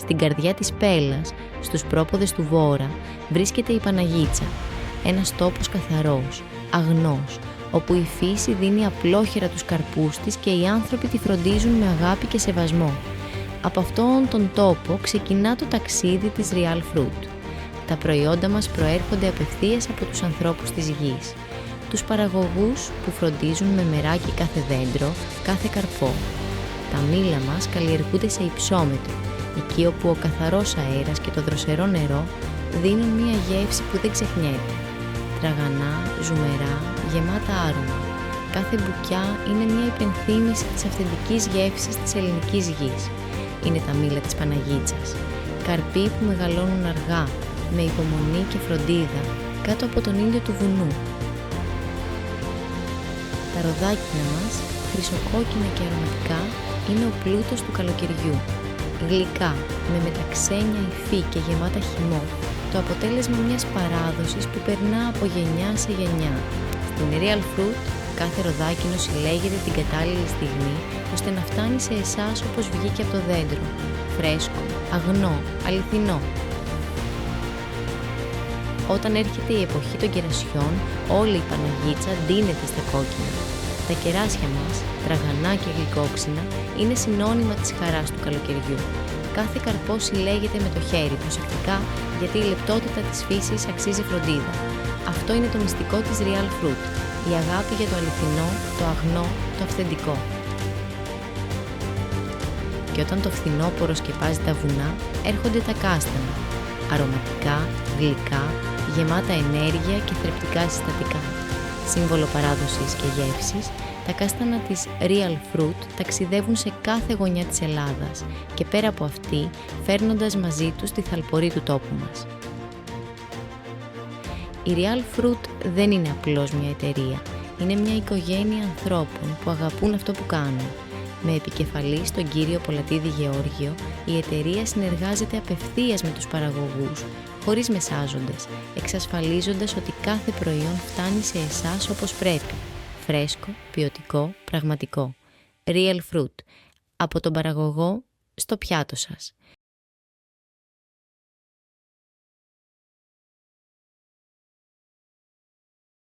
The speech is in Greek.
Στην καρδιά της Πέλλας, στους πρόποδες του Βόρα, βρίσκεται η Παναγίτσα, ένας τόπος καθαρός, αγνός, όπου η φύση δίνει απλόχερα τους καρπούς της και οι άνθρωποι τη φροντίζουν με αγάπη και σεβασμό. Από αυτόν τον τόπο ξεκινά το ταξίδι της Real Fruit. Τα προϊόντα μας προέρχονται απευθείας από τους ανθρώπους της γης, τους παραγωγούς που φροντίζουν με μεράκι κάθε δέντρο, κάθε καρπό. Τα μήλα μας καλλιεργούνται σε υψόμετρο, εκεί όπου ο καθαρός αέρας και το δροσερό νερό δίνουν μία γεύση που δεν ξεχνιέται. Τραγανά, ζουμερά, γεμάτα άρωμα. Κάθε μπουκιά είναι μία υπενθύμηση της αυθεντικής γεύσης της ελληνικής γης. Είναι τα μήλα της Παναγίτσας, καρποί που μεγαλώνουν αργά, με υπομονή και φροντίδα, κάτω από τον ήλιο του βουνού. Τα ροδάκινα μας, χρυσοκόκκινα και αρωματικά, είναι ο πλούτος του καλοκαιριού. Γλυκά, με μεταξένια υφή και γεμάτα χυμό, το αποτέλεσμα μιας παράδοσης που περνά από γενιά σε γενιά. Στην Real Fruit, κάθε ροδάκινο συλλέγεται την κατάλληλη στιγμή, ώστε να φτάνει σε εσάς όπως βγήκε από το δέντρο. Φρέσκο, αγνό, αληθινό. Όταν έρχεται η εποχή των κερασιών, όλη η Παναγίτσα ντύνεται στα κόκκινα. Τα κεράσια μας, τραγανά και γλυκόξινα, είναι συνώνυμα της χαράς του καλοκαιριού. Κάθε καρπό συλλέγεται με το χέρι προσεκτικά, γιατί η λεπτότητα της φύσης αξίζει φροντίδα. Αυτό είναι το μυστικό της Real Fruit, η αγάπη για το αληθινό, το αγνό, το αυθεντικό. Και όταν το φθινόπωρο σκεπάζει τα βουνά, έρχονται τα κάστανα, αρωματικά, γλυκά, γεμάτα ενέργεια και θρεπτικά συστατικά. Σύμβολο παράδοσης και γεύσης, τα κάστανα της Real Fruit ταξιδεύουν σε κάθε γωνιά της Ελλάδας και πέρα από αυτή, φέρνοντας μαζί τους τη θαλπορή του τόπου μας. Η Real Fruit δεν είναι απλώς μια εταιρεία, είναι μια οικογένεια ανθρώπων που αγαπούν αυτό που κάνουν. Με επικεφαλή στον κύριο Πολατίδη Γεώργιο, η εταιρεία συνεργάζεται απευθείας με τους παραγωγούς, χωρίς μεσάζοντες, εξασφαλίζοντας ότι κάθε προϊόν φτάνει σε εσάς όπως πρέπει. Φρέσκο, ποιοτικό, πραγματικό. Real Fruit. Από τον παραγωγό στο πιάτο σας.